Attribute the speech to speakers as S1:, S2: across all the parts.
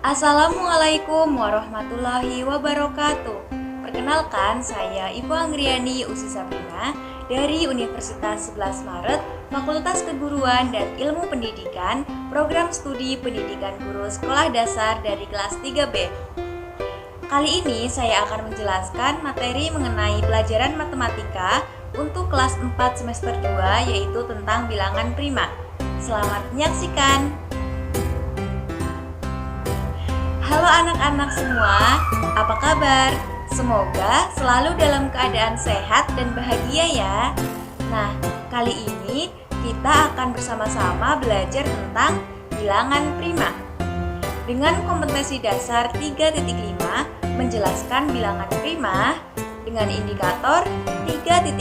S1: Assalamualaikum warahmatullahi wabarakatuh. Perkenalkan, saya Ibu Anggriani Usi Sabrina dari Universitas 11 Maret, Fakultas Keguruan dan Ilmu Pendidikan, Program Studi Pendidikan Guru Sekolah Dasar dari kelas 3B. Kali ini saya akan menjelaskan materi mengenai pelajaran matematika untuk kelas 4 semester 2, yaitu tentang bilangan prima. Selamat menyaksikan. Halo anak-anak semua, apa kabar? Semoga selalu dalam keadaan sehat dan bahagia ya. Nah, kali ini kita akan bersama-sama belajar tentang bilangan prima. Dengan kompetensi dasar 3.5 menjelaskan bilangan prima dengan indikator 3.5.1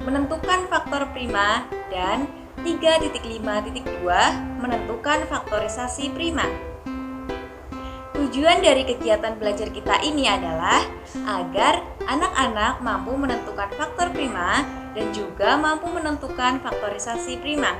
S1: menentukan faktor prima dan 3.5.2 menentukan faktorisasi prima. Tujuan dari kegiatan belajar kita ini adalah agar anak-anak mampu menentukan faktor prima dan juga mampu menentukan faktorisasi prima.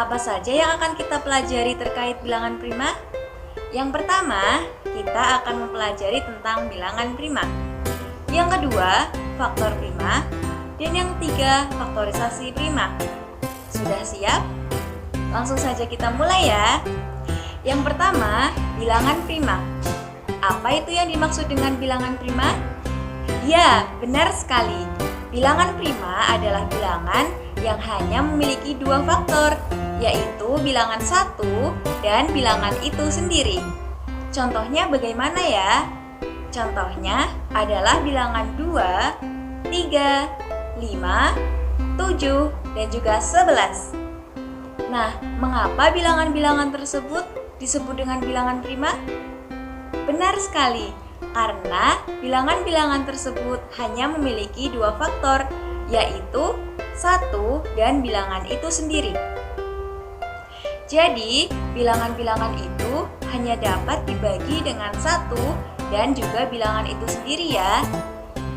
S1: Apa saja yang akan kita pelajari terkait bilangan prima? Yang pertama, kita akan mempelajari tentang bilangan prima. Yang kedua, faktor prima. Dan yang ketiga, faktorisasi prima. Sudah siap? Langsung saja kita mulai ya. Yang pertama, bilangan prima. Apa itu yang dimaksud dengan bilangan prima? Ya, benar sekali. Bilangan prima adalah bilangan yang hanya memiliki dua faktor, yaitu bilangan 1 dan bilangan itu sendiri. Contohnya bagaimana ya? Contohnya adalah bilangan 2, 3, 5, 7, dan juga 11. Nah, mengapa bilangan-bilangan tersebut disebut dengan bilangan prima? Benar sekali, karena bilangan-bilangan tersebut hanya memiliki dua faktor, yaitu 1 dan bilangan itu sendiri. Jadi, bilangan-bilangan itu hanya dapat dibagi dengan 1 dan juga bilangan itu sendiri ya.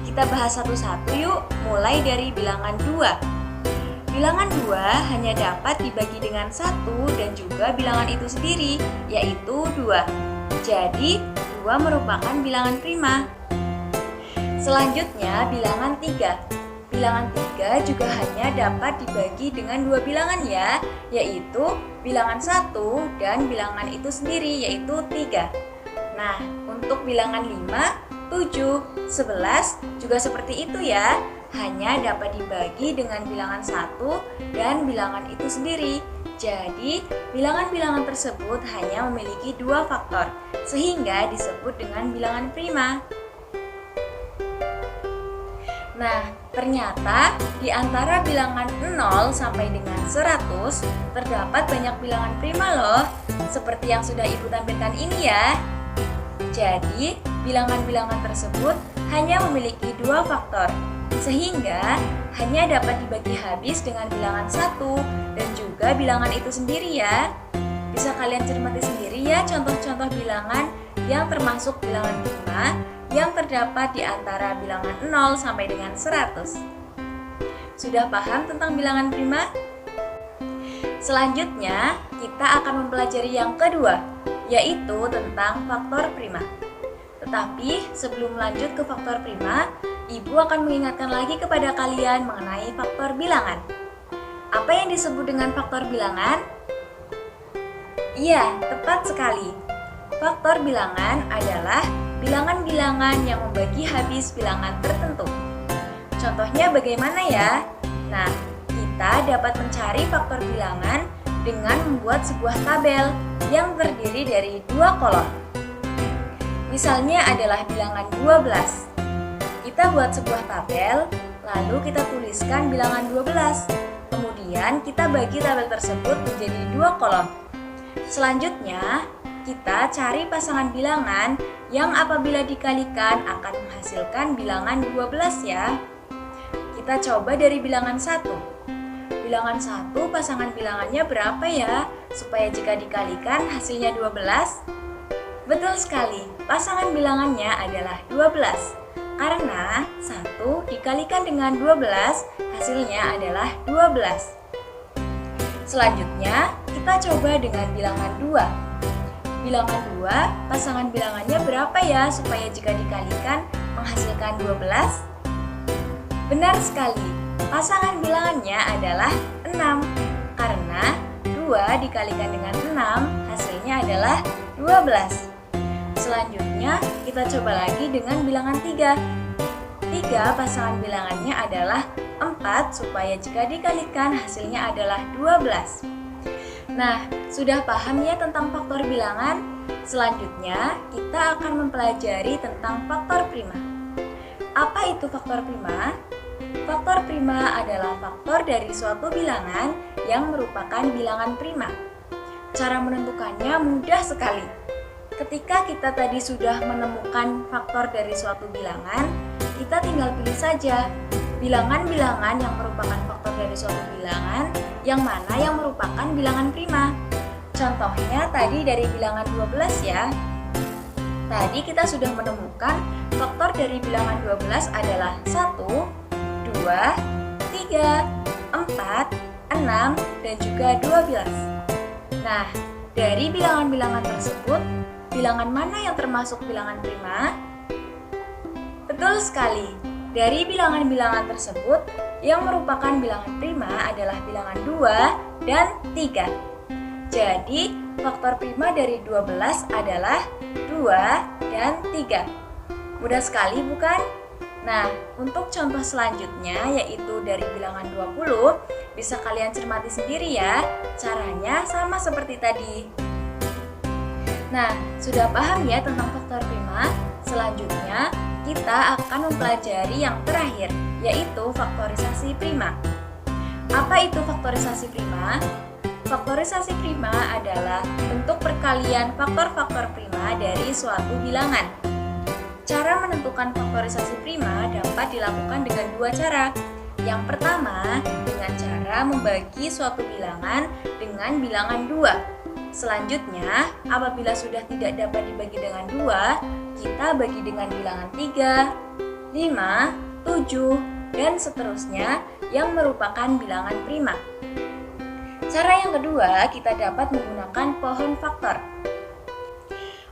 S1: Kita bahas satu-satu yuk, mulai dari bilangan 2. Bilangan 2 hanya dapat dibagi dengan 1 dan juga bilangan itu sendiri, yaitu 2. Jadi, 2 merupakan bilangan prima. Selanjutnya, bilangan 3. Bilangan 3 juga hanya dapat dibagi dengan dua bilangan ya, yaitu bilangan 1 dan bilangan itu sendiri, yaitu 3. Nah, untuk bilangan 5, 7, 11 juga seperti itu ya, hanya dapat dibagi dengan bilangan 1 dan bilangan itu sendiri. Jadi, bilangan-bilangan tersebut hanya memiliki dua faktor, sehingga disebut dengan bilangan prima. Nah, ternyata di antara bilangan 0 sampai dengan 100 terdapat banyak bilangan prima loh, seperti yang sudah Ibu tampilkan ini ya. Jadi, bilangan-bilangan tersebut hanya memiliki dua faktor, sehingga hanya dapat dibagi habis dengan bilangan 1 dan juga bilangan itu sendiri ya. Bisa kalian cermati sendiri ya contoh-contoh bilangan yang termasuk bilangan prima yang terdapat di antara bilangan 0 sampai dengan 100. Sudah paham tentang bilangan prima? Selanjutnya, kita akan mempelajari yang kedua, yaitu tentang faktor prima. Tetapi sebelum lanjut ke faktor prima, Ibu akan mengingatkan lagi kepada kalian mengenai faktor bilangan. Apa yang disebut dengan faktor bilangan? Iya, tepat sekali. Faktor bilangan adalah bilangan-bilangan yang membagi habis bilangan tertentu. Contohnya bagaimana ya? Nah, kita dapat mencari faktor bilangan dengan membuat sebuah tabel yang terdiri dari dua kolom. Misalnya adalah bilangan 12. Kita buat sebuah tabel, lalu kita tuliskan bilangan 12. Kemudian kita bagi tabel tersebut menjadi dua kolom. Selanjutnya, kita cari pasangan bilangan yang apabila dikalikan akan menghasilkan bilangan 12 ya. Kita coba dari bilangan 1. Bilangan 1 pasangan bilangannya berapa ya? Supaya jika dikalikan hasilnya 12? Betul sekali, pasangan bilangannya adalah 12. Karena 1 dikalikan dengan 12, hasilnya adalah 12. Selanjutnya, kita coba dengan bilangan 2. bilangan 2, pasangan bilangannya berapa ya supaya jika dikalikan menghasilkan 12? Benar sekali, pasangan bilangannya adalah 6. Karena 2 dikalikan dengan 6 hasilnya adalah 12. Selanjutnya kita coba lagi dengan bilangan 3. 3 pasangan bilangannya adalah 4 supaya jika dikalikan hasilnya adalah 12. Nah, sudah paham ya tentang faktor bilangan? Selanjutnya, kita akan mempelajari tentang faktor prima. Apa itu faktor prima? Faktor prima adalah faktor dari suatu bilangan yang merupakan bilangan prima. Cara menentukannya mudah sekali. Ketika kita tadi sudah menemukan faktor dari suatu bilangan, kita tinggal pilih saja bilangan-bilangan yang merupakan faktor dari suatu bilangan, yang mana yang merupakan bilangan prima. Contohnya tadi dari bilangan 12 ya. Tadi kita sudah menemukan faktor dari bilangan 12 adalah 1, 2, 3, 4, 6, dan juga 12. Nah, dari bilangan-bilangan tersebut, bilangan mana yang termasuk bilangan prima? Betul sekali. Dari bilangan-bilangan tersebut, yang merupakan bilangan prima adalah bilangan 2 dan 3. Jadi, faktor prima dari 12 adalah 2 dan 3. Mudah sekali bukan? Nah, untuk contoh selanjutnya yaitu dari bilangan 20, bisa kalian cermati sendiri ya. Caranya sama seperti tadi. Nah, sudah paham ya tentang faktor prima? Selanjutnya, kita akan mempelajari yang terakhir, yaitu faktorisasi prima. Apa itu faktorisasi prima? Faktorisasi prima adalah bentuk perkalian faktor-faktor prima dari suatu bilangan. Cara menentukan faktorisasi prima dapat dilakukan dengan dua cara. Yang pertama, dengan cara membagi suatu bilangan dengan bilangan 2. Selanjutnya, apabila sudah tidak dapat dibagi dengan 2, kita bagi dengan bilangan 3, 5, 7, dan seterusnya yang merupakan bilangan prima. Cara yang kedua, kita dapat menggunakan pohon faktor.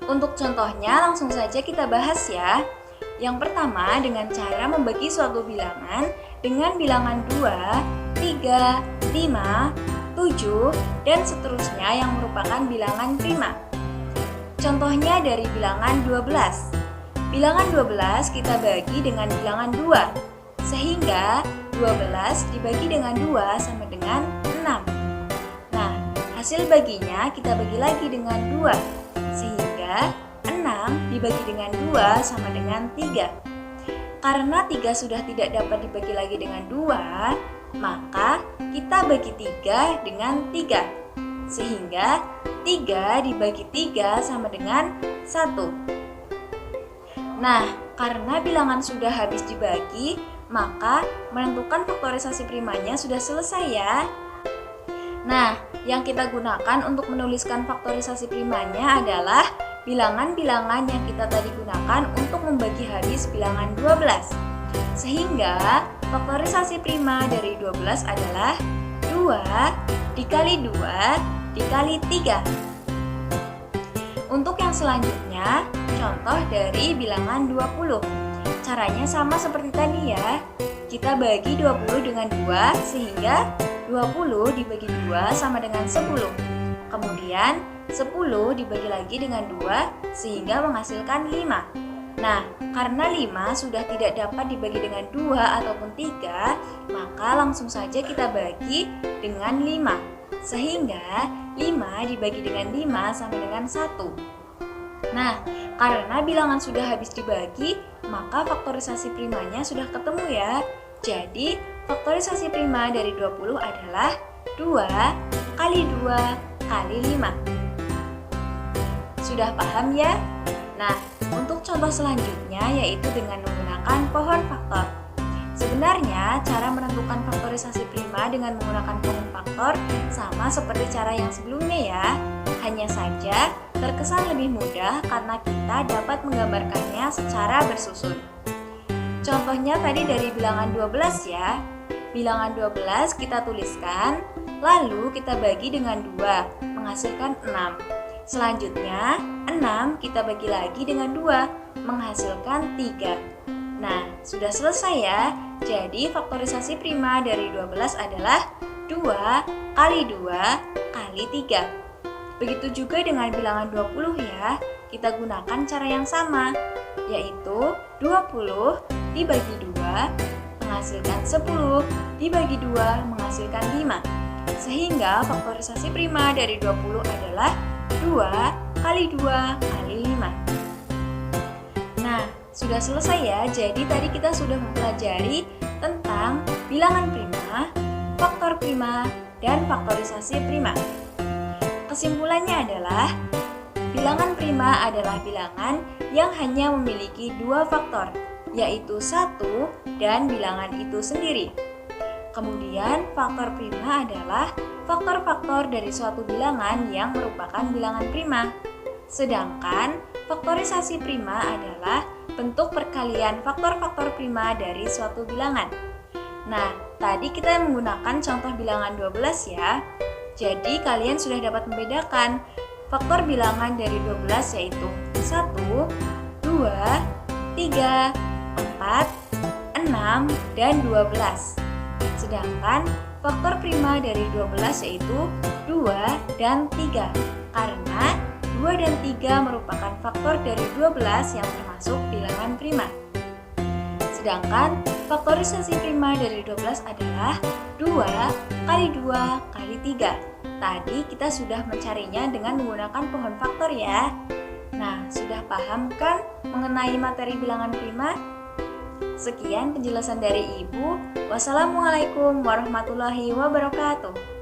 S1: Untuk contohnya, langsung saja kita bahas ya. Yang pertama, dengan cara membagi suatu bilangan dengan bilangan 2, 3, 5, 7, dan seterusnya yang merupakan bilangan prima. Contohnya dari bilangan 12. Bilangan 12 kita bagi dengan bilangan 2, sehingga 12 dibagi dengan 2 sama dengan 6. Nah, hasil baginya kita bagi lagi dengan 2, sehingga 6 dibagi dengan 2 sama dengan 3. Karena 3 sudah tidak dapat dibagi lagi dengan 2, maka kita bagi 3 dengan 3, sehingga 3 dibagi 3 sama dengan 1. Nah, karena bilangan sudah habis dibagi, maka menentukan faktorisasi primanya sudah selesai ya. Nah, yang kita gunakan untuk menuliskan faktorisasi primanya adalah bilangan-bilangan yang kita tadi gunakan untuk membagi habis bilangan 12. Sehingga faktorisasi prima dari 12 adalah 2 dikali 2 dikali 3. Untuk yang selanjutnya, contoh dari bilangan 20. Caranya sama seperti tadi ya. Kita bagi 20 dengan 2 sehingga 20 dibagi 2 sama dengan 10. Kemudian 10 dibagi lagi dengan 2 sehingga menghasilkan 5. Nah, karena 5 sudah tidak dapat dibagi dengan 2 ataupun 3, maka langsung saja kita bagi dengan 5. Sehingga 5 dibagi dengan 5 sama dengan 1. Nah, karena bilangan sudah habis dibagi, maka faktorisasi primanya sudah ketemu ya. Jadi, faktorisasi prima dari 20 adalah 2 kali 2 kali 5. Sudah paham ya? Nah, untuk contoh selanjutnya yaitu dengan menggunakan pohon faktor. Sebenarnya, cara menentukan faktorisasi prima dengan menggunakan pohon faktor sama seperti cara yang sebelumnya ya. Hanya saja, terkesan lebih mudah karena kita dapat menggambarkannya secara bersusun. Contohnya tadi dari bilangan 12 ya. Bilangan 12 kita tuliskan, lalu kita bagi dengan 2, menghasilkan 6. Selanjutnya, 6 kita bagi lagi dengan 2, menghasilkan 3. Nah, sudah selesai ya. Jadi, faktorisasi prima dari 12 adalah 2 kali 2 kali 3. Begitu juga dengan bilangan 20 ya. Kita gunakan cara yang sama, yaitu 20 dibagi 2 menghasilkan 10, dibagi 2 menghasilkan 5. Sehingga faktorisasi prima dari 20 adalah 2 kali 2 kali 5. Nah, sudah selesai ya. Jadi tadi kita sudah mempelajari tentang bilangan prima, faktor prima, dan faktorisasi prima. Kesimpulannya adalah bilangan prima adalah bilangan yang hanya memiliki 2 faktor, yaitu 1 dan bilangan itu sendiri. Kemudian faktor prima adalah faktor-faktor dari suatu bilangan yang merupakan bilangan prima. Sedangkan faktorisasi prima adalah bentuk perkalian faktor-faktor prima dari suatu bilangan. Nah, tadi kita menggunakan contoh bilangan 12 ya. Jadi kalian sudah dapat membedakan faktor bilangan dari 12 yaitu 1, 2, 3, 4, 6, dan 12. Sedangkan faktor prima dari 12 yaitu 2 dan 3. Karena 2 dan 3 merupakan faktor dari 12 yang termasuk bilangan prima. Sedangkan faktorisasi prima dari 12 adalah 2 kali 2 kali 3. Tadi kita sudah mencarinya dengan menggunakan pohon faktor ya. Nah, sudah paham kan mengenai materi bilangan prima? Sekian penjelasan dari Ibu. Wassalamualaikum warahmatullahi wabarakatuh.